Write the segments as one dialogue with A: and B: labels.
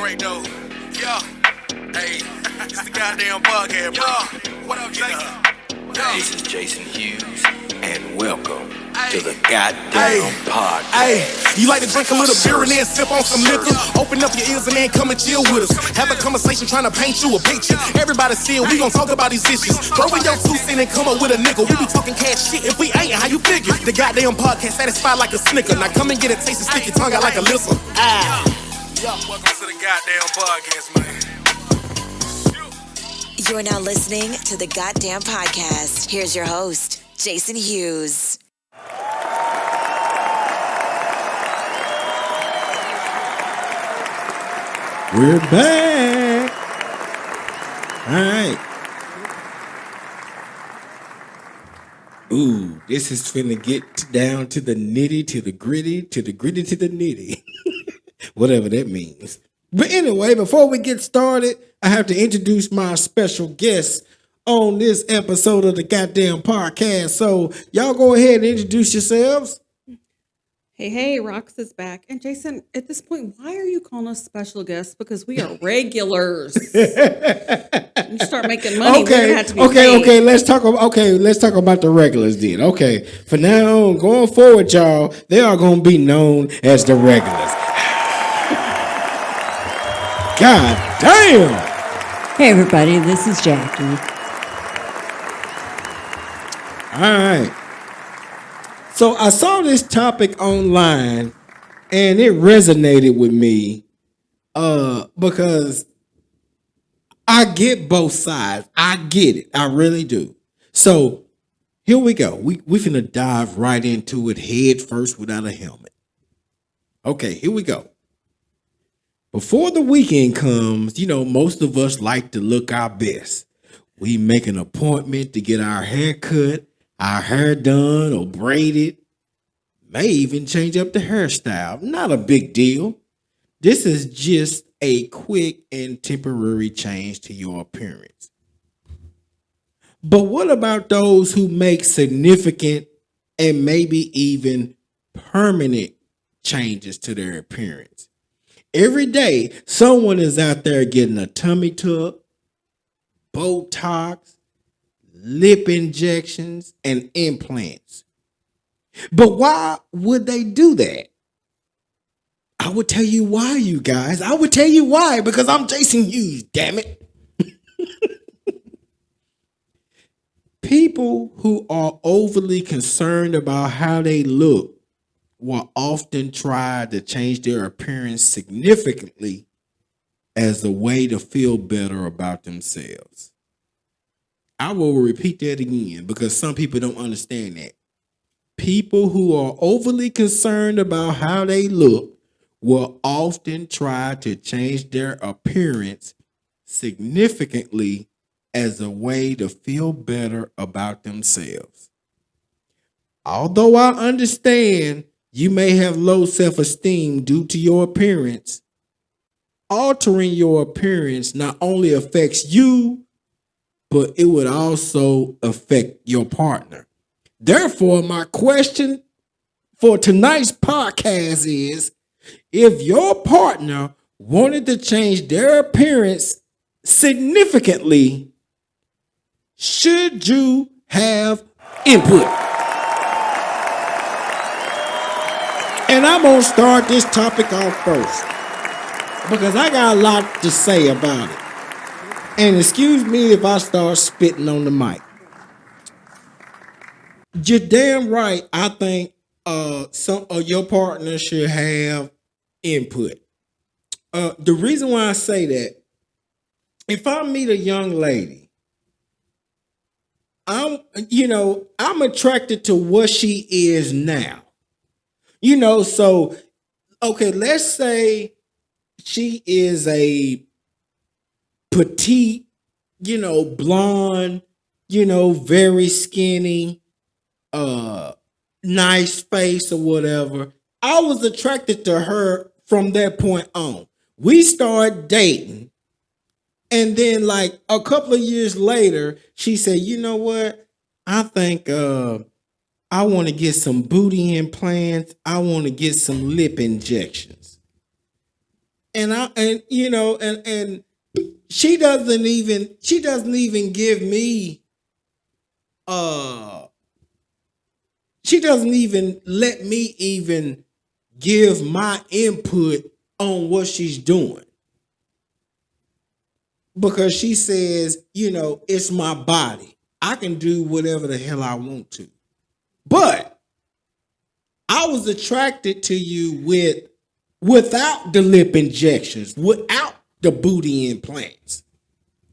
A: great though. Yeah. Hey, it's the goddamn podcast, bro. What up, Jason?
B: This is Jason Hughes, and welcome to the Goddamn Podcast.
C: Hey, you like to drink a little beer and then sip on some liquor? Open up your ears and then come and chill with us. Have a conversation trying to paint you a picture. Everybody still, we gon' talk about these issues. Throw in your 2 cents and come up with a nickel. We be talking cash shit if we ain't, how you figure? The Goddamn Podcast satisfied like a snicker. Now come and get a taste and stick your tongue out like a lizard.
A: Welcome to the goddamn podcast, man.
D: You're now listening to the Goddamn Podcast. Here's your host, Jason Hughes.
E: We're back. All right. Ooh, this is finna get down to the nitty, to the gritty, to the gritty, to the nitty. Whatever that means. But anyway, before we get started, I have to introduce my special guest on this episode of the Goddamn Podcast. So y'all go ahead and introduce yourselves.
F: Hey, Rox is back. And Jason, at this point, why are you calling us special guests? Because we are regulars. You start making money, we're gonna have to be paid.
E: Okay. Let's talk about the regulars then. Okay, for now on, going forward, y'all, they are gonna be known as the regulars. God damn!
G: Hey everybody, this is Jackie.
E: All right. So I saw this topic online and it resonated with me because I get both sides. I get it. I really do. So here we go. We finna dive right into it head first without a helmet. Okay, here we go. Before the weekend comes, most of us like to look our best. We make an appointment to get our hair cut, our hair done or braided, may even change up the hairstyle. Not a big deal. This is just a quick and temporary change to your appearance. But what about those who make significant and maybe even permanent changes to their appearance? Every day, someone is out there getting a tummy tuck, Botox, lip injections, and implants. But why would they do that? I would tell you why, you guys. I would tell you why, because I'm Jason Hughes, damn it. People who are overly concerned about how they look will often try to change their appearance significantly as a way to feel better about themselves. I will repeat that again because some people don't understand that. People who are overly concerned about how they look will often try to change their appearance significantly as a way to feel better about themselves. Although I understand you may have low self-esteem due to your appearance, altering your appearance not only affects you, but it would also affect your partner. Therefore, my question for tonight's podcast is, if your partner wanted to change their appearance significantly, should you have input? And I'm going to start this topic off first because I got a lot to say about it. And excuse me if I start spitting on the mic. You're damn right. I think some of your partners should have input. The reason why I say that, if I meet a young lady, I'm attracted to what she is now. So, okay, let's say she is a petite, blonde, very skinny, nice face or whatever. I was attracted to her from that point on. We started dating. And then like a couple of years later, she said, you know what? I think I want to get some booty implants. I want to get some lip injections. and you know, and she doesn't even give me she doesn't even let me even give my input on what she's doing. Because she says, you know, it's my body. I can do whatever the hell I want to. But I was attracted to you without the lip injections, without the booty implants.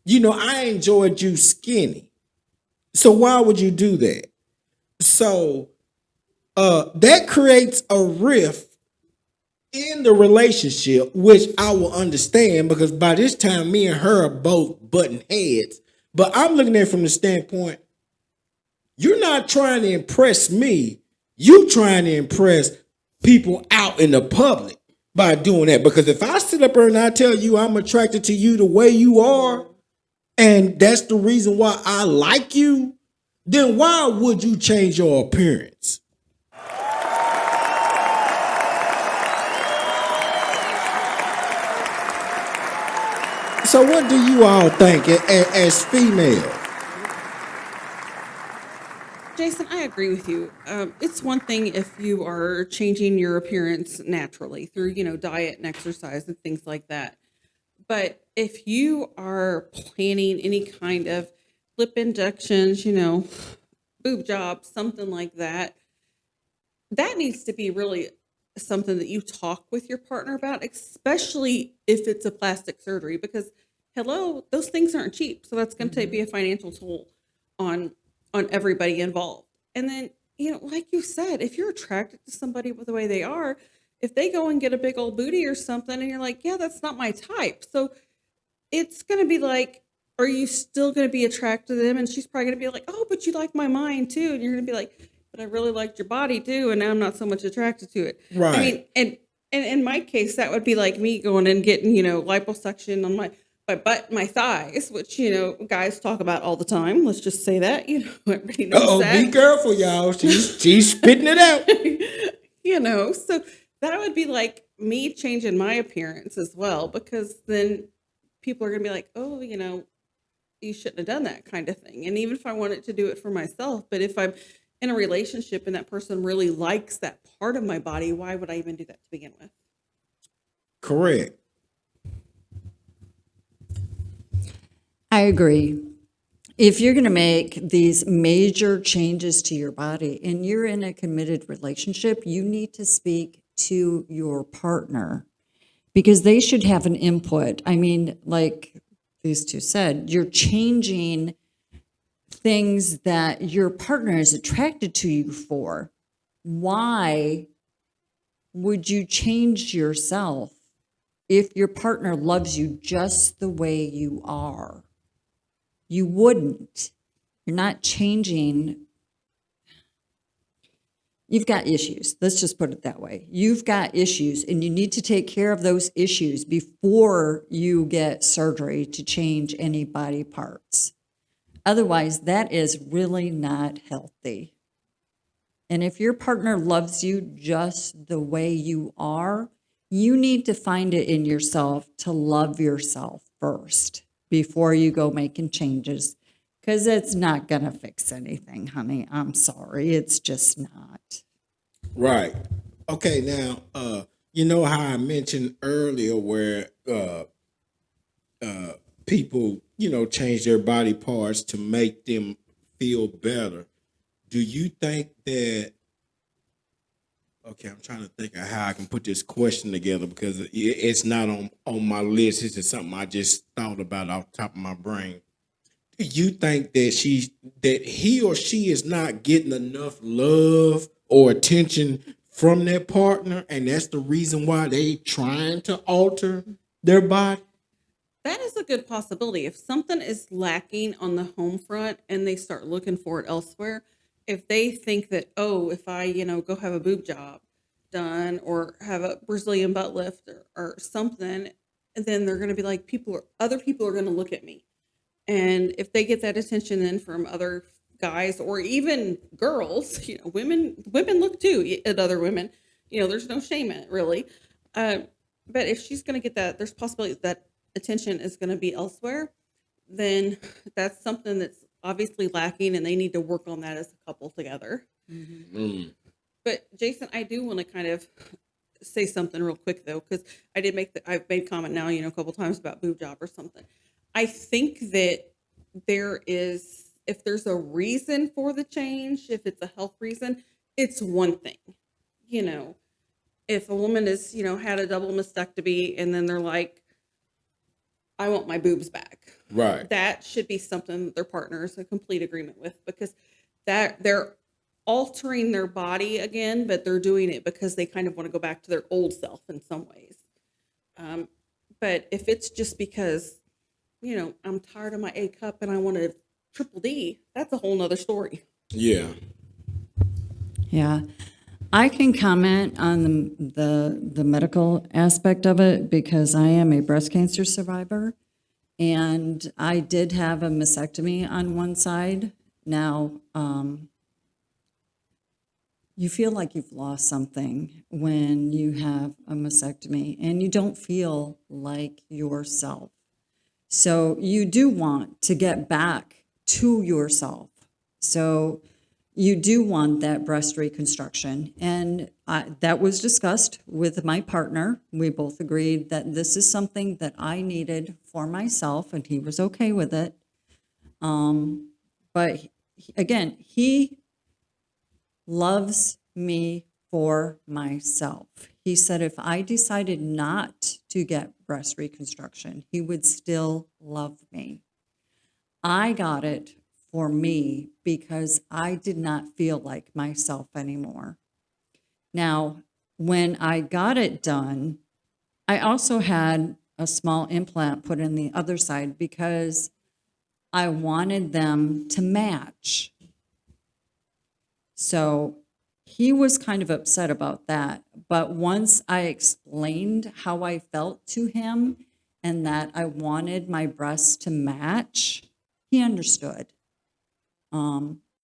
E: You know, I enjoyed you skinny. So why would you do that? So that creates a rift in the relationship, which I will understand because by this time me and her are both butting heads. But I'm looking at it from the standpoint, you're not trying to impress me. You trying to impress people out in the public by doing that. Because if I sit up here and I tell you I'm attracted to you the way you are, and that's the reason why I like you, then why would you change your appearance? So what do you all think as females?
F: Jason, I agree with you. It's one thing if you are changing your appearance naturally through, diet and exercise and things like that. But if you are planning any kind of lip injections, boob jobs, something like that, that needs to be really something that you talk with your partner about, especially if it's a plastic surgery, because those things aren't cheap. So that's going to be a financial toll on everybody involved. And then, like you said, if you're attracted to somebody with the way they are, if they go and get a big old booty or something and you're like, yeah, that's not my type. So it's going to be like, are you still going to be attracted to them? And she's probably going to be like, oh, but you like my mind too. And you're going to be like, but I really liked your body too. And now I'm not so much attracted to it.
E: Right.
F: I mean, and in my case, that would be like me going and getting, liposuction on my butt, my thighs, which, guys talk about all the time. Let's just say that, everybody knows that.
E: Be careful, y'all. She's spitting it out.
F: So that would be like me changing my appearance as well, because then people are going to be like, oh, you shouldn't have done that kind of thing. And even if I wanted to do it for myself, but if I'm in a relationship and that person really likes that part of my body, why would I even do that to begin with?
E: Correct.
G: I agree. If you're going to make these major changes to your body and you're in a committed relationship, you need to speak to your partner because they should have an input. I mean, like these two said, you're changing things that your partner is attracted to you for. Why would you change yourself if your partner loves you just the way you are? You wouldn't. You're not changing. You've got issues. Let's just put it that way. You've got issues, and you need to take care of those issues before you get surgery to change any body parts. Otherwise, that is really not healthy. And if your partner loves you just the way you are, you need to find it in yourself to love yourself first before you go making changes, because it's not going to fix anything, honey. I'm sorry. It's just not.
E: Right. Okay, now, you know how I mentioned earlier where people, change their body parts to make them feel better. Do you think that, okay, I'm trying to think of how I can put this question together because it's not on my list. This is something I just thought about off the top of my brain. Do you think that he or she is not getting enough love or attention from their partner, and that's the reason why they trying to alter their body?
F: That is a good possibility. If something is lacking on the home front and they start looking for it elsewhere, if they think that, oh, if I, go have a boob job done or have a Brazilian butt lift or something, and then they're going to be like, other people are going to look at me. And if they get that attention then from other guys or even girls, women look too at other women, there's no shame in it really. But if she's going to get that, there's possibility that attention is going to be elsewhere, then that's something that's obviously lacking and they need to work on that as a couple together. But Jason, I do want to kind of say something real quick though, because I've made comment now, a couple times about boob job or something. I think that if there's a reason for the change, if it's a health reason, it's one thing. If a woman is, had a double mastectomy and then they're like, I want my boobs back.
E: Right.
F: That should be something that their partner is in complete agreement with, because that they're altering their body again, but they're doing it because they kind of want to go back to their old self in some ways. But if it's just because, I'm tired of my A cup and I want a triple D, that's a whole nother story.
E: Yeah.
G: Yeah. I can comment on the medical aspect of it because I am a breast cancer survivor and I did have a mastectomy on one side. Now, you feel like you've lost something when you have a mastectomy and you don't feel like yourself. So you do want to get back to yourself. So you do want that breast reconstruction. And that was discussed with my partner. We both agreed that this is something that I needed for myself, and he was okay with it. But again, he loves me for myself. He said if I decided not to get breast reconstruction, he would still love me. I got it for me because I did not feel like myself anymore. Now, when I got it done, I also had a small implant put in the other side because I wanted them to match. So he was kind of upset about that. But once I explained how I felt to him and that I wanted my breasts to match, he understood.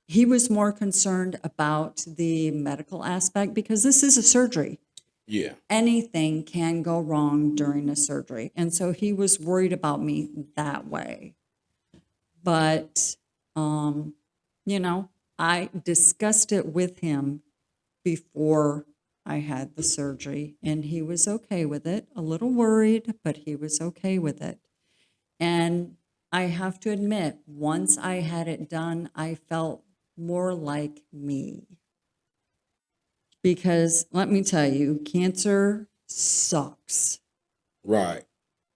G: He was more concerned about the medical aspect because this is a surgery.
E: Yeah.
G: Anything can go wrong during a surgery. And so he was worried about me that way. But, I discussed it with him before I had the surgery, and he was okay with it. A little worried, but he was okay with it. And I have to admit, once I had it done, I felt more like me. Because let me tell you, cancer sucks.
E: Right.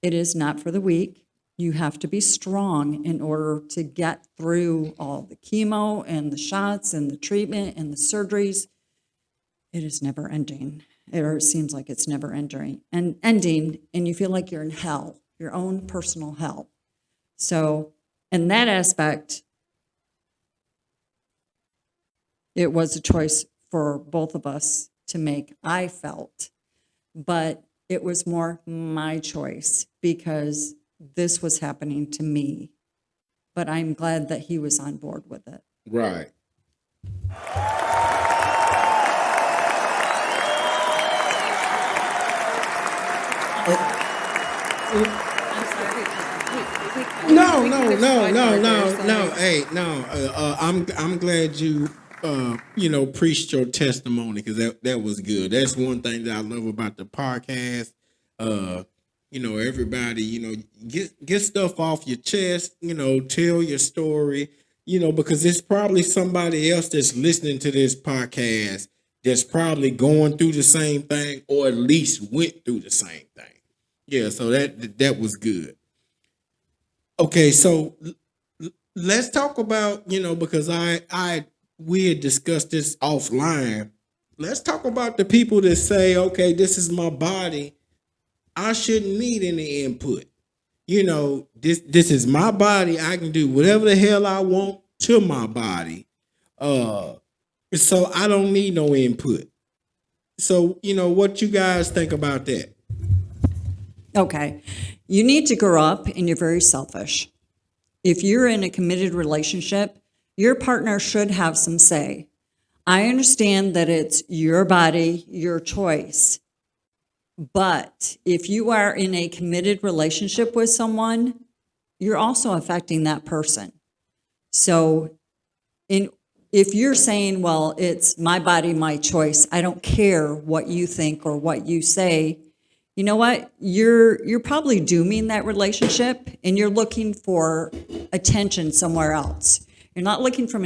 G: It is not for the weak. You have to be strong in order to get through all the chemo and the shots and the treatment and the surgeries. It is never ending. It seems like it's never ending, and you feel like you're in hell, your own personal hell. So in that aspect, it was a choice for both of us to make, I felt. But it was more my choice because this was happening to me. But I'm glad that he was on board with it.
E: Right. No. Hey, no. I'm glad you preached your testimony because that was good. That's one thing that I love about the podcast. Everybody, get stuff off your chest. Tell your story. Because it's probably somebody else that's listening to this podcast that's probably going through the same thing or at least went through the same thing. Yeah, so that was good. Okay, so let's talk about, because we had discussed this offline. Let's talk about the people that say, okay, this is my body. I shouldn't need any input. This is my body. I can do whatever the hell I want to my body. So I don't need no input. So, what you guys think about that?
G: Okay. You need to grow up and you're very selfish. If you're in a committed relationship, your partner should have some say. I understand that it's your body, your choice. But if you are in a committed relationship with someone, you're also affecting that person. So if you're saying, well, it's my body, my choice, I don't care what you think or what you say, you know what? You're probably dooming that relationship, and you're looking for attention somewhere else. You're not looking for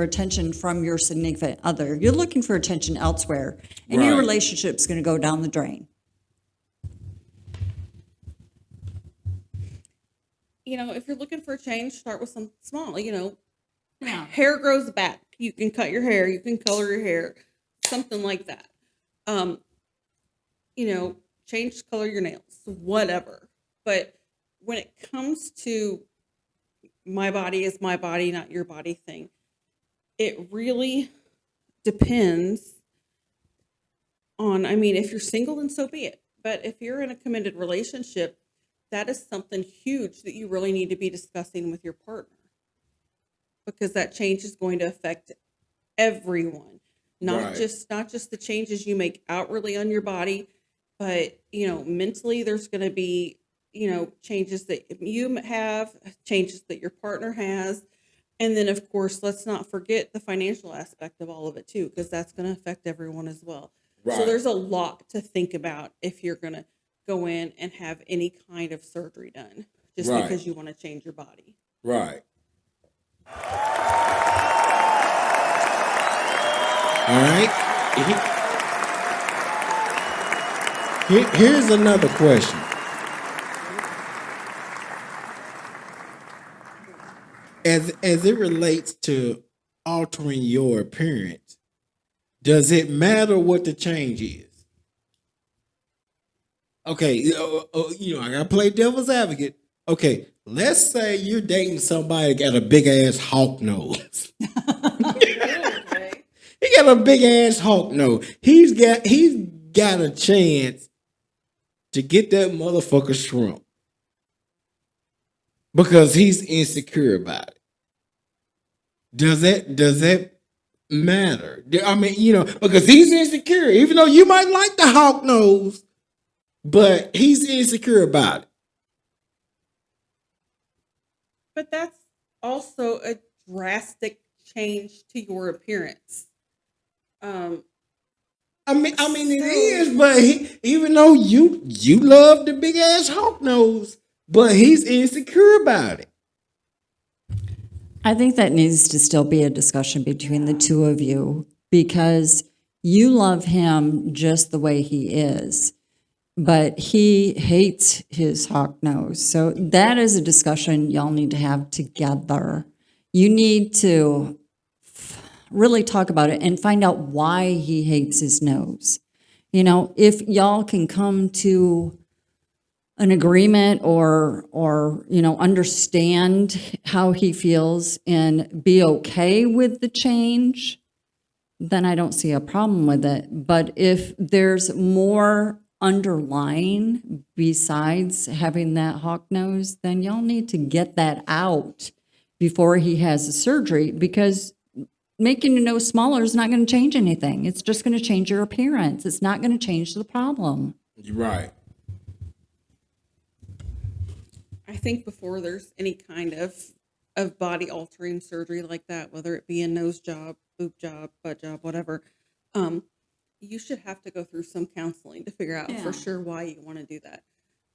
G: attention from your significant other. You're looking for attention elsewhere, and your
E: Right.
G: relationship's going to go down the drain.
F: If you're looking for a change, start with something small.
G: Yeah.
F: Hair grows back. You can cut your hair. You can color your hair. Something like that. Change color your nails, whatever. But when it comes to my body is my body, not your body thing, it really depends on, if you're single, then so be it. But if you're in a committed relationship, that is something huge that you really need to be discussing with your partner, because that change is going to affect everyone, not
E: Right.
F: just the changes you make outwardly on your body, but mentally there's going to be changes that you have, changes that your partner has, and then of course let's not forget the financial aspect of all of it too, because that's going to affect everyone as well. So
E: Right.
F: there's a lot to think about if you're going to go in and have any kind of surgery done just
E: Right.
F: because you want to change your body.
E: Right. All right. Here's another question. As it relates to altering your appearance, does it matter what the change is? Okay, I gotta play devil's advocate. Okay, let's say you're dating somebody that got a big ass hawk nose. He got a big ass hawk nose. He's got a chance to get that motherfucker shrunk because he's insecure about it. Does that matter? Because he's insecure, even though you might like the hawk nose, but he's insecure about it.
F: But that's also a drastic change to your appearance.
E: It is, but even though you love the big ass hawk nose, but he's insecure about it.
G: I think that needs to still be a discussion between the two of you, because you love him just the way he is, but he hates his hawk nose. So that is a discussion y'all need to have together. You need to really talk about it and find out why he hates his nose. If y'all can come to an agreement or understand how he feels and be okay with the change, then I don't see a problem with it. But if there's more underlying besides having that hawk nose, then y'all need to get that out before he has the surgery, because making your nose smaller is not going to change anything. It's just going to change your appearance. It's not going to change the problem.
E: You're right.
F: I think before there's any kind of body altering surgery like that, whether it be a nose job, boob job, butt job, whatever, you should have to go through some counseling to figure out for sure why you want to do that.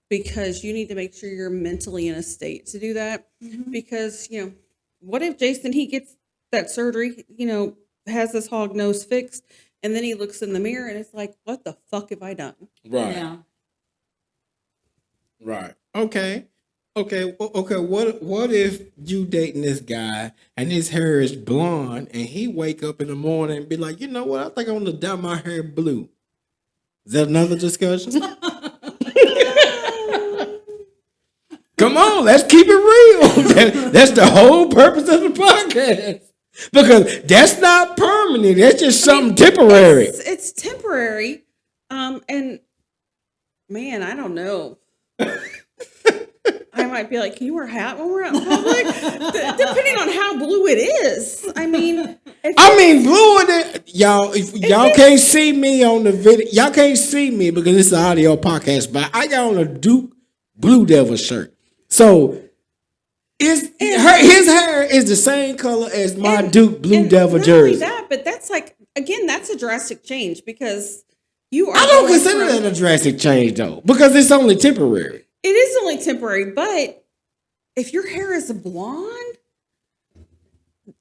F: Because you need to make sure you're mentally in a state to do that. Because, what if Jason, he gets that surgery, has this hog nose fixed, and then he looks in the mirror and it's like, what the fuck have I done?
E: Right.
G: Yeah.
E: Right. Okay. What if you dating this guy and his hair is blonde and he wake up in the morning and be like, you know what? I think I want to dye my hair blue. Is that another discussion? Come on, let's keep it real. That's the whole purpose of the podcast. Because that's not permanent. That's just something temporary.
F: It's temporary. And man, I don't know. I might be like, can you wear a hat when we're out in public? Depending on how blue it is. I mean,
E: blue in it. Y'all, if y'all can't see me on the video, y'all can't see me because it's an audio podcast, but I got on a Duke Blue Devil shirt. So his hair is the same color as my Duke Blue Devil
F: not
E: jersey.
F: only that, but that's like, again, that's a drastic change because you are.
E: I don't consider that a drastic change though, because it's only temporary.
F: It is only temporary, but if your hair is blonde,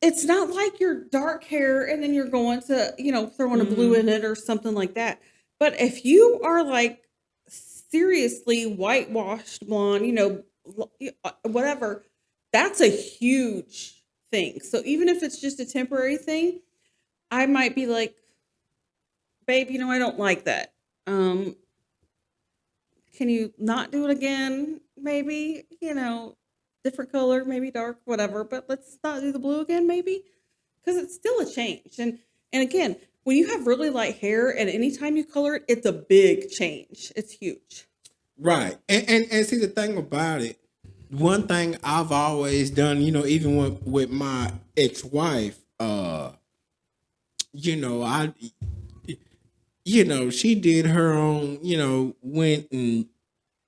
F: it's not like your dark hair and then you're going to, throwing a blue in it or something like that. But if you are like seriously whitewashed blonde, whatever, that's a huge thing. So even if it's just a temporary thing, I might be like, babe, I don't like that. Can you not do it again? Maybe, different color, maybe dark, whatever, but let's not do the blue again, maybe, because it's still a change. And again, when you have really light hair and anytime you color it, it's a big change. It's huge.
E: Right. And see the thing about it, one thing I've always done, even with my ex-wife, she did her own, went and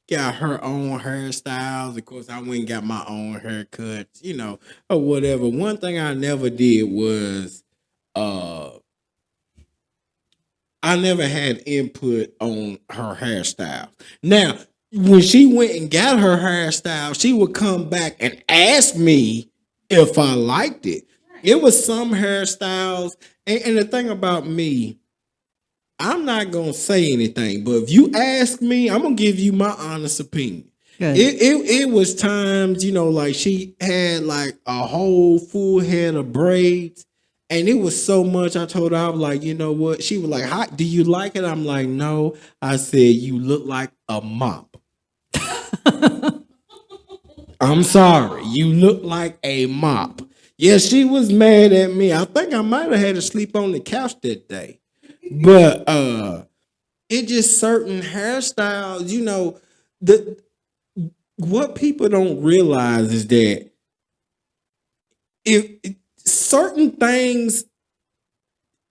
E: got her own hairstyles. Of course, I went and got my own haircuts, or whatever. One thing I never did was I never had input on her hairstyle. Now, when she went and got her hairstyle, she would come back and ask me if I liked it. It was some hairstyles, and the thing about me, I'm not gonna say anything, but if you ask me, I'm gonna give you my honest opinion. Good. It was times, like she had like a whole full head of braids, and it was so much. I told her, I was like, you know what? She was like, "How do you like it?" I'm like, "No." I said, "You look like a mop." I'm sorry, you look like a mop. Yeah, she was mad at me. I think I might have had to sleep on the couch that day. But it just certain hairstyles, what people don't realize is that if certain things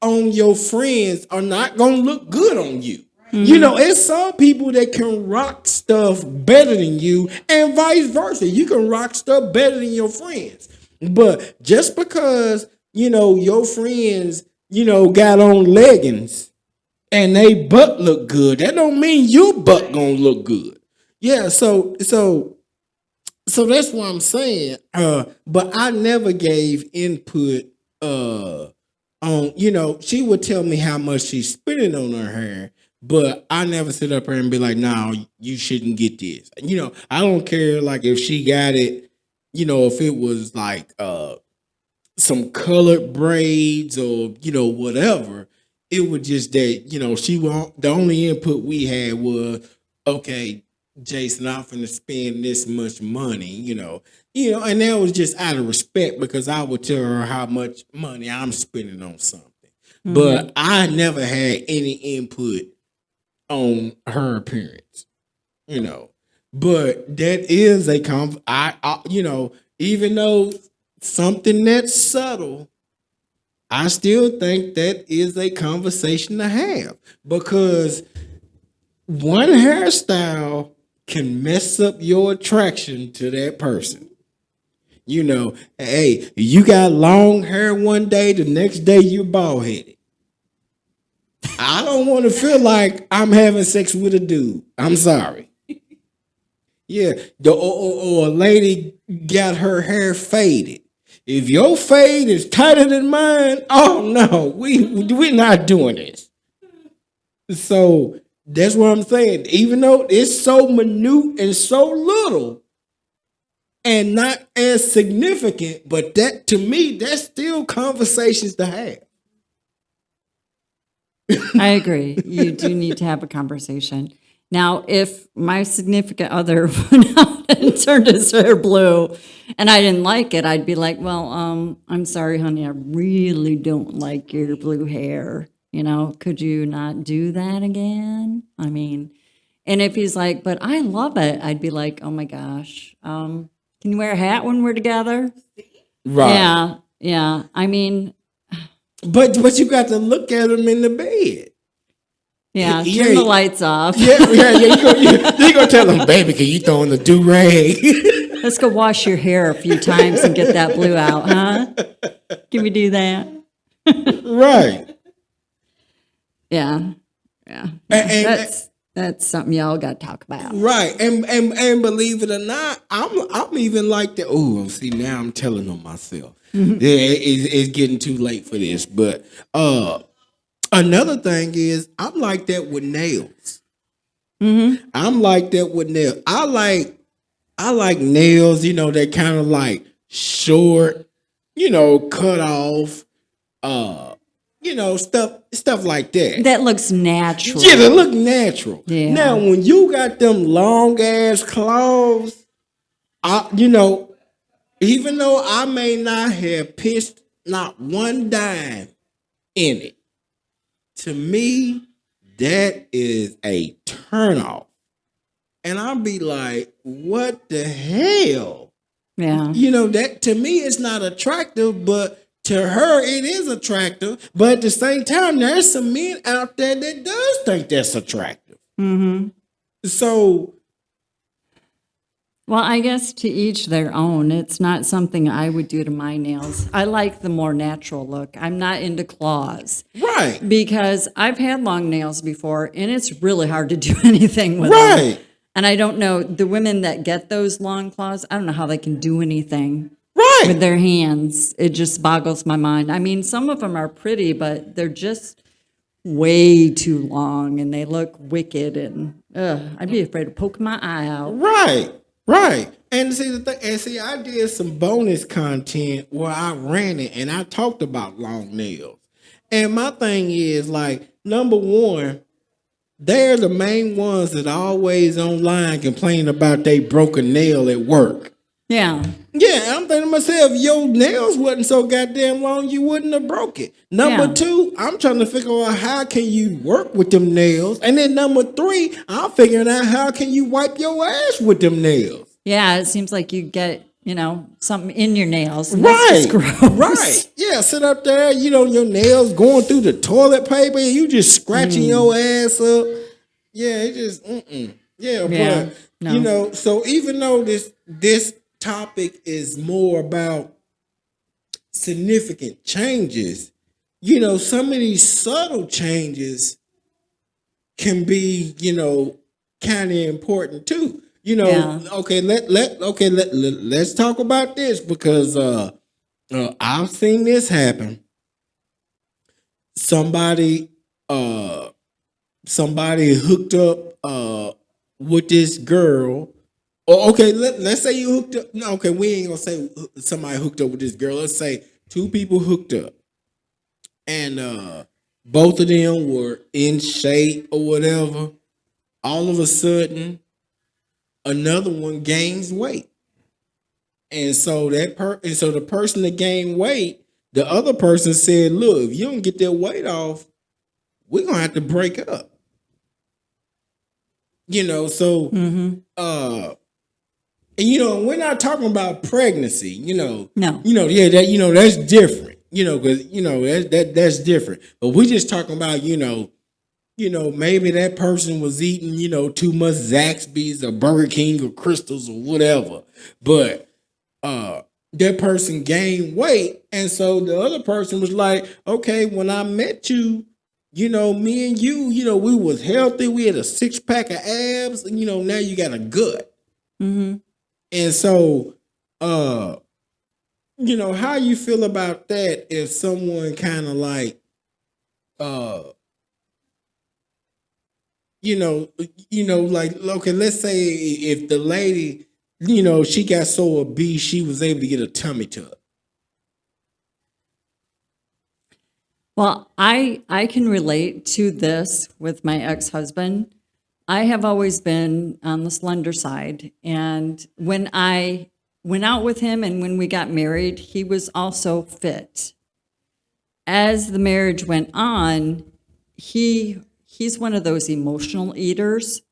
E: on your friends are not gonna look good on you. Mm-hmm. It's some people that can rock stuff better than you, and vice versa. You can rock stuff better than your friends. But just because, your friends got on leggings and they butt look good, that don't mean your butt gonna look good. Yeah, so that's what I'm saying. But I never gave input on, she would tell me how much she's spending on her hair, but I never sit up here and be like, no, you shouldn't get this. I don't care like if she got it, if it was like some colored braids or whatever. It was just that she the only input we had was, okay, Jason, I'm finna spend this much money, and that was just out of respect because I would tell her how much money I'm spending on something. Mm-hmm. But I never had any input on her appearance, But that is a even though something that's subtle, I still think that is a conversation to have because one hairstyle can mess up your attraction to that person. Hey, you got long hair one day, the next day you're bald headed. I don't want to feel like I'm having sex with a dude. I'm sorry. Yeah, or a lady got her hair faded. If your fade is tighter than mine, oh no, we're not doing this. So that's what I'm saying. Even though it's so minute and so little and not as significant, but that to me, that's still conversations to have.
G: I agree. You do need to have a conversation. Now, if my significant other went out and turned his hair blue and I didn't like it, I'd be like, well, I'm sorry, honey, I really don't like your blue hair. Could you not do that again? I mean, And if he's like, but I love it, I'd be like, oh my gosh, can you wear a hat when we're together?
E: Right.
G: Yeah, yeah. I mean,
E: But you got to look at him in the bed.
G: yeah,
E: Yeah.
G: turn the lights off.
E: Yeah. You gonna tell him, baby, can you throw in the do-rag?
G: Let's go wash your hair a few times and get that blue out, huh? Can we do that?
E: Right.
G: Yeah, yeah.
E: And-
G: That's something y'all got to talk about.
E: Right, and believe it or not, I'm even like that. Oh, see, now I'm telling on myself. Yeah, it's getting too late for this. But another thing is, I'm like that with nails. I'm like that with nails. I like nails. You know, they're kind of like short. You know, cut off. You know, stuff like that.
G: That looks natural.
E: Yeah, they look natural.
G: Yeah.
E: Now, when you got them long ass claws, you know, even though I may not have pitched not one dime in it, to me, that is a turnoff. And I'll be like, what the hell?
G: Yeah.
E: You know, that to me it's not attractive, but to her it is attractive. But at the same time, there's some men out there that does think that's attractive. So
G: Well, I guess to each their own. It's not something I would do to my nails. I like the more natural look. I'm not into claws
E: right,
G: because I've had long nails before and it's really hard to do anything with
E: right,
G: them. And I don't know, the women that get those long claws, I don't know how they can do anything
E: right.
G: with their hands. It just boggles my mind. I mean, some of them are pretty, but they're just way too long and they look wicked and I'd be afraid of poking my eye out.
E: Right, right. And see I did some bonus content where I ran it and I talked about long nails. And my thing is like, number one, they're the main ones that are always online complaining about they broke a nail at work.
G: Yeah.
E: Yeah, I'm thinking to myself, your nails wasn't so goddamn long, you wouldn't have broke it. Number
G: Yeah.
E: two, I'm trying to figure out how can you work with them nails. And then number three, I'm figuring out how can you wipe your ass with them nails.
G: Yeah, it seems like you get, something in your nails. And
E: Right,
G: that's just gross.
E: right. Yeah, sit up there, your nails going through the toilet paper, and you just scratching your ass up. Yeah, it just, Yeah,
G: Yeah,
E: but,
G: no.
E: so even though this topic is more about significant changes, some of these subtle changes can be, kind of important too.
G: Yeah.
E: Okay, let's talk about this because I've seen this happen. Somebody hooked up with this girl. Or okay, let's say you hooked up. No, okay, we ain't gonna say somebody hooked up with this girl. Let's say two people hooked up, and both of them were in shape or whatever. All of a sudden, another one gains weight, and so the person that gained weight, the other person said, "Look, if you don't get that weight off, we're gonna have to break up." So and we're not talking about pregnancy,
G: No.
E: yeah, that that's different, because that's different. But we're just talking about, maybe that person was eating, too much Zaxby's or Burger King or Crystals or whatever. But that person gained weight, and so the other person was like, okay, when I met you, me and you, we was healthy, we had a 6-pack of abs, and now you got a gut. And so, how you feel about that if someone kind of like, like, okay, let's say if the lady, she got so obese, she was able to get a tummy tuck.
G: Well, I can relate to this with my ex-husband. I have always been on the slender side. And when I went out with him and when we got married, he was also fit. As the marriage went on, he's one of those emotional eaters.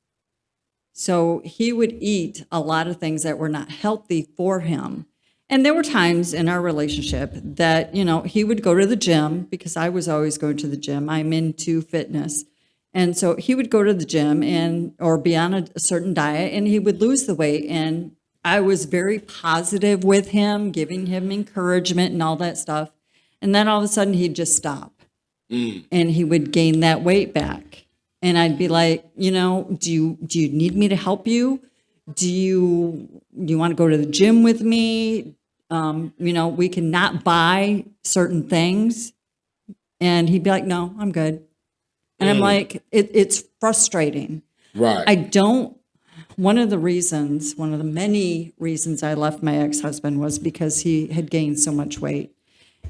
G: So he would eat a lot of things that were not healthy for him. And there were times in our relationship that, he would go to the gym because I was always going to the gym. I'm into fitness. And so he would go to the gym or be on a certain diet, and he would lose the weight. And I was very positive with him, giving him encouragement and all that stuff. And then all of a sudden he'd just stop and he would gain that weight back. And I'd be like, do you need me to help you? Do you want to go to the gym with me? We cannot buy certain things. And he'd be like, no, I'm good. And I'm like, it's frustrating.
E: Right.
G: One of the many reasons I left my ex-husband was because he had gained so much weight.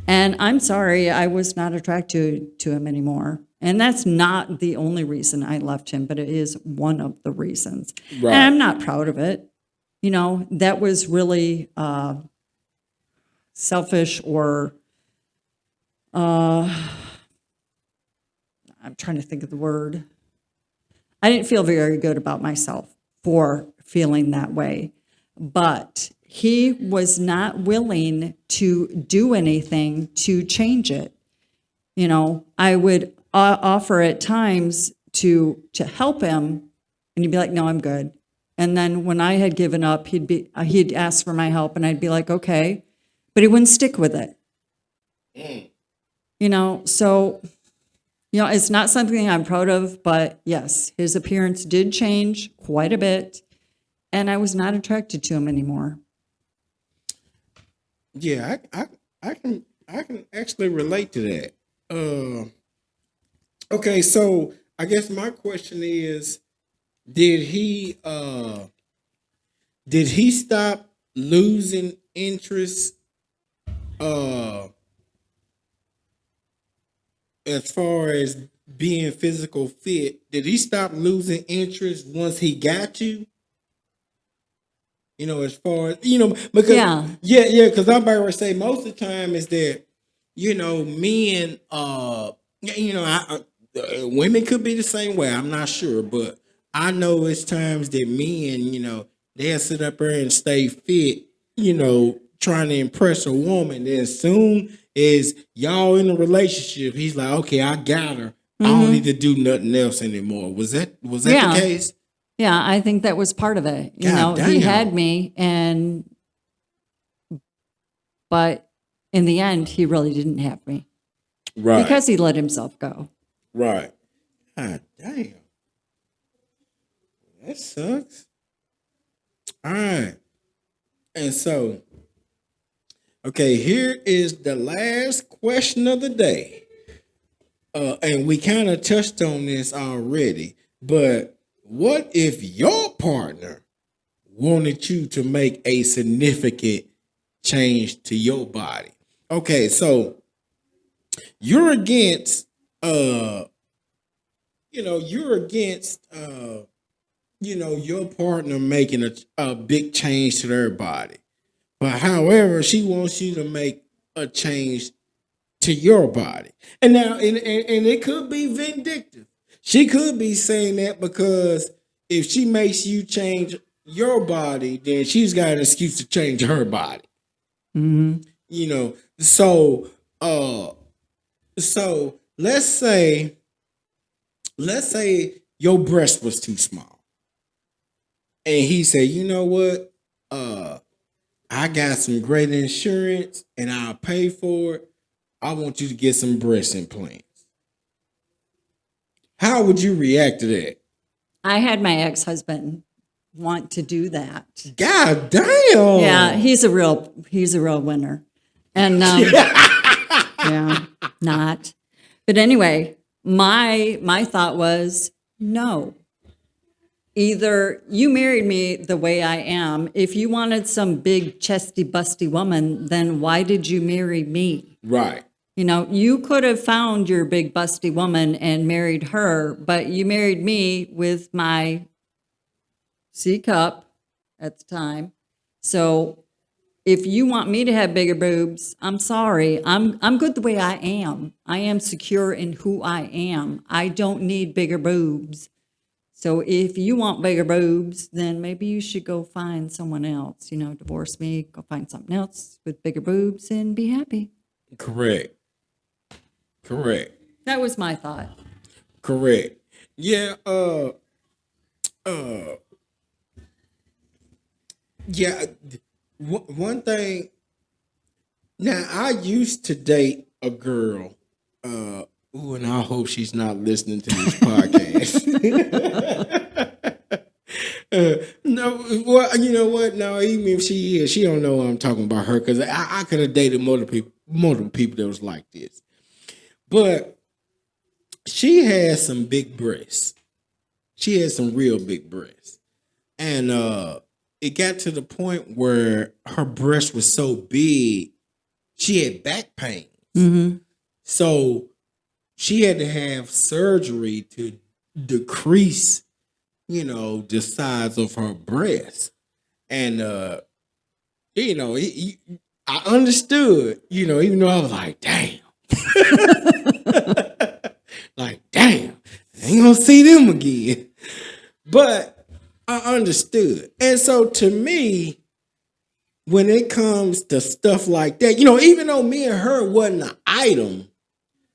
G: And I'm sorry, I was not attracted to him anymore. And that's not the only reason I left him, but it is one of the reasons.
E: Right.
G: And I'm not proud of it. That was really selfish, or I'm trying to think of the word. I didn't feel very good about myself for feeling that way. But he was not willing to do anything to change it. I would offer at times to help him, and he'd be like, no, I'm good. And then when I had given up, he'd ask for my help, and I'd be like, okay, but he wouldn't stick with it. So, it's not something I'm proud of, but yes, his appearance did change quite a bit, and I was not attracted to him anymore.
E: Yeah, I can actually relate to that. Okay, so I guess my question is, did he stop losing interest as far as being physical fit? Did he stop losing interest once he got you? As far as, because yeah, because I'm about to say most of the time is that, men, women could be the same way. I'm not sure, but I know it's times that men, they'll sit up there and stay fit, trying to impress a woman. Then as soon as y'all in a relationship, he's like, okay, I got her. I don't need to do nothing else anymore. Was that
G: Yeah.
E: the case?
G: Yeah, I think that was part of it.
E: God
G: He
E: damn.
G: had me, but in the end, he really didn't have me
E: Right.
G: because he let himself go.
E: Right. God damn. That sucks. All right. And so, okay, here is the last question of the day. And we kind of touched on this already, but what if your partner wanted you to make a significant change to your body? Okay, so you're against your partner making a big change to their body. But however, she wants you to make a change to your body. And now and it could be vindictive. She could be saying that because if she makes you change your body, then she's got an excuse to change her body.
G: Mm-hmm.
E: So let's say your breast was too small. And he said, you know what? I got some great insurance and I'll pay for it. I want you to get some breast implants. How would you react to that?
G: I had my ex-husband want to do that.
E: God damn.
G: Yeah, he's a real winner. And yeah, not. But anyway, my thought was, no. Either you married me the way I am. If you wanted some big chesty busty woman, then why did you marry me?
E: Right.
G: You could have found your big busty woman and married her, but you married me with my C cup at the time. So if you want me to have bigger boobs, I'm sorry. I'm good the way I am. I am secure in who I am. I don't need bigger boobs. So if you want bigger boobs, then maybe you should go find someone else. Divorce me, go find something else with bigger boobs and be happy.
E: Correct.
G: That was my thought.
E: Correct. Yeah, yeah. One thing. Now, I used to date a girl. Ooh, and I hope she's not listening to this podcast. No, well, you know what? No, even if she is, she don't know I'm talking about her because I could have dated multiple people that was like this. But she had some big breasts. She had some real big breasts. And it got to the point where her breast was so big, she had back pain.
G: Mm-hmm.
E: So she had to have surgery to decrease, the size of her breast. And, I understood, even though I was like, damn. Like, damn, I ain't gonna see them again. But I understood. And so to me, when it comes to stuff like that, even though me and her wasn't an item,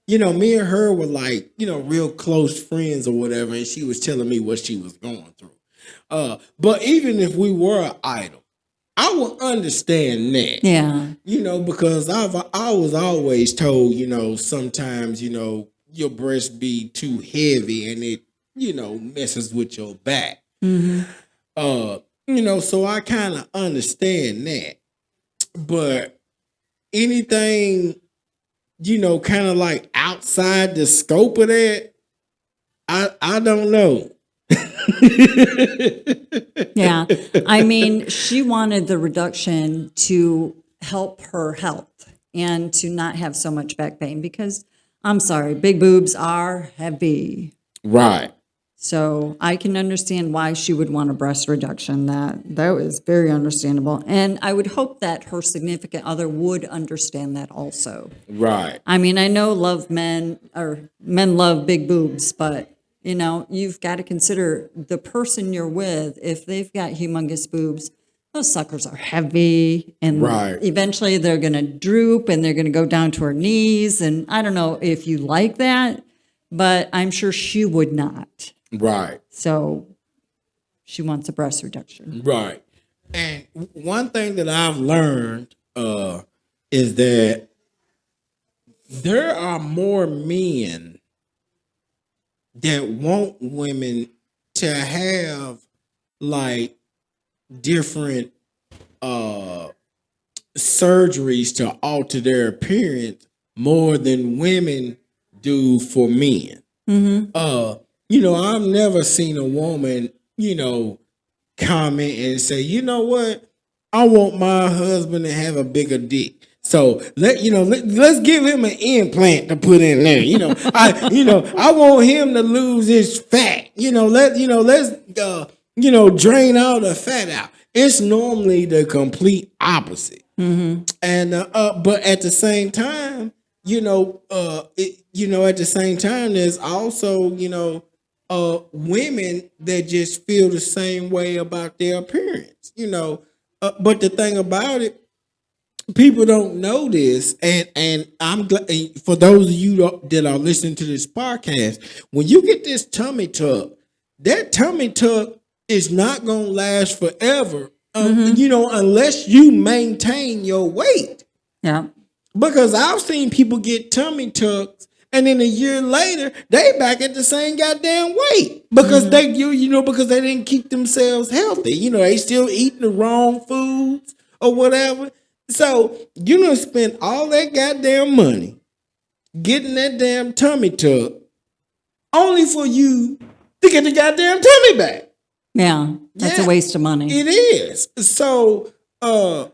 E: me and her were like, real close friends or whatever, and she was telling me what she was going through. But even if we were an item, I would understand that.
G: Yeah.
E: Because I was always told, sometimes, your breast be too heavy and it, messes with your back.
G: Mm-hmm.
E: So I kind of understand that. But anything, kind of like outside the scope of that, I don't know.
G: Yeah. I mean, she wanted the reduction to help her health and to not have so much back pain because, I'm sorry, big boobs are heavy.
E: Right.
G: So I can understand why she would want a breast reduction. That was very understandable. And I would hope that her significant other would understand that also.
E: Right.
G: I mean, I know men love big boobs, but you've got to consider the person you're with. If they've got humongous boobs, those suckers are heavy, and
E: right.
G: Eventually they're going to droop and they're going to go down to her knees. And I don't know if you like that, but I'm sure she would not.
E: Right.
G: So she wants a breast reduction.
E: Right. And one thing that I've learned is that there are more men that want women to have like different surgeries to alter their appearance more than women do for men.
G: Mm-hmm.
E: I've never seen a woman, comment and say, you know what? I want my husband to have a bigger dick. So let's give him an implant to put in there. I want him to lose his fat. Let's drain all the fat out. It's normally the complete opposite.
G: Mm-hmm.
E: And but at the same time, there's also women that just feel the same way about their appearance. But the thing about it, people don't know this, and I'm glad for those of you that are listening to this podcast. When you get this tummy tuck, that tummy tuck is not gonna last forever. Unless you maintain your weight.
G: Yeah.
E: Because I've seen people get tummy tucks, and then a year later they back at the same goddamn weight because they because they didn't keep themselves healthy. They still eating the wrong foods or whatever. So spend all that goddamn money getting that damn tummy tuck only for you to get the goddamn tummy back.
G: Yeah, that's a waste of money.
E: It is. So so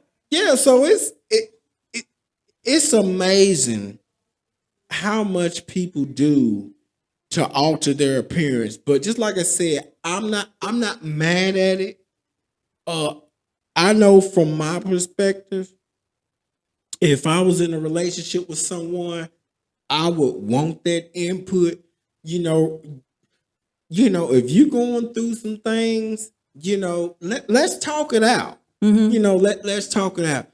E: it's amazing how much people do to alter their appearance. But just like I said, I'm not mad at it. I know from my perspective, if I was in a relationship with someone, I would want that input. if you're going through some things, let's talk it out. Let's talk it out.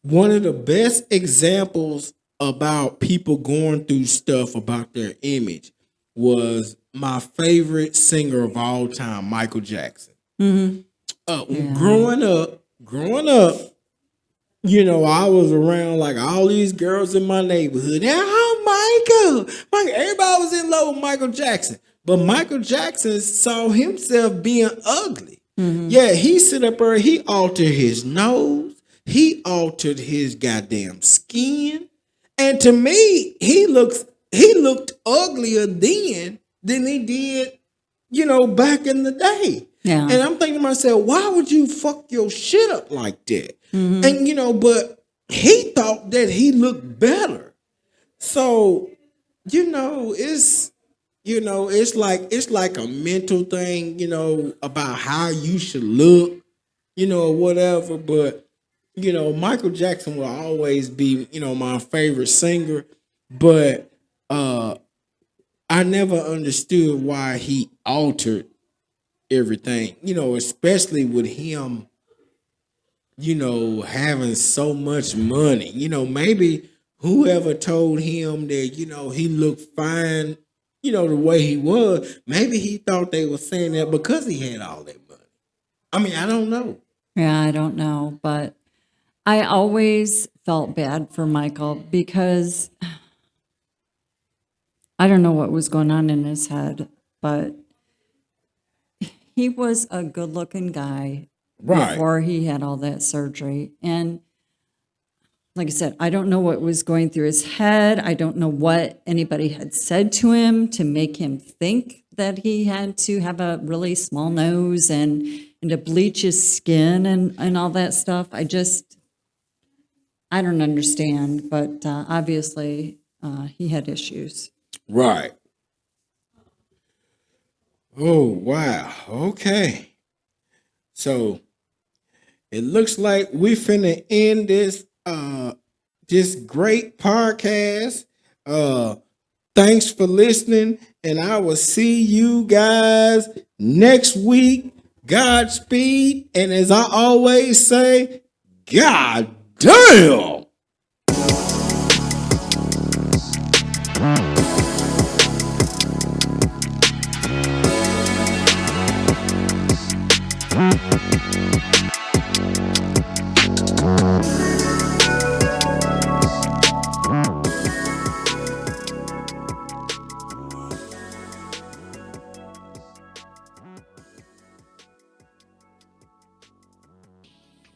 E: One of the best examples about people going through stuff about their image was my favorite singer of all time, Michael Jackson. Growing up, I was around like all these girls in my neighborhood. Michael, everybody was in love with Michael Jackson. But Michael Jackson saw himself being ugly. Yeah, he sit up there, he altered his nose, he altered his goddamn skin. And to me, he looked uglier then than he did, back in the day.
G: Yeah.
E: And I'm thinking to myself, why would you fuck your shit up like that? And but he thought that he looked better. So, it's like a mental thing, about how you should look, or whatever. But, Michael Jackson will always be, my favorite singer. But I never understood why he altered everything, especially with him, having so much money. Maybe whoever told him that, he looked fine, the way he was, maybe he thought they were saying that because he had all that money. I mean, I don't know.
G: Yeah, I don't know. But I always felt bad for Michael because I don't know what was going on in his head, but he was a good-looking guy before he had all that surgery. And like I said, I don't know what was going through his head. I don't know what anybody had said to him to make him think that he had to have a really small nose and to bleach his skin and all that stuff. I don't understand, but obviously he had issues.
E: Right. Oh, wow. Okay. So it looks like we finna end this great podcast. Thanks for listening, and I will see you guys next week. Godspeed, and as I always say, God damn.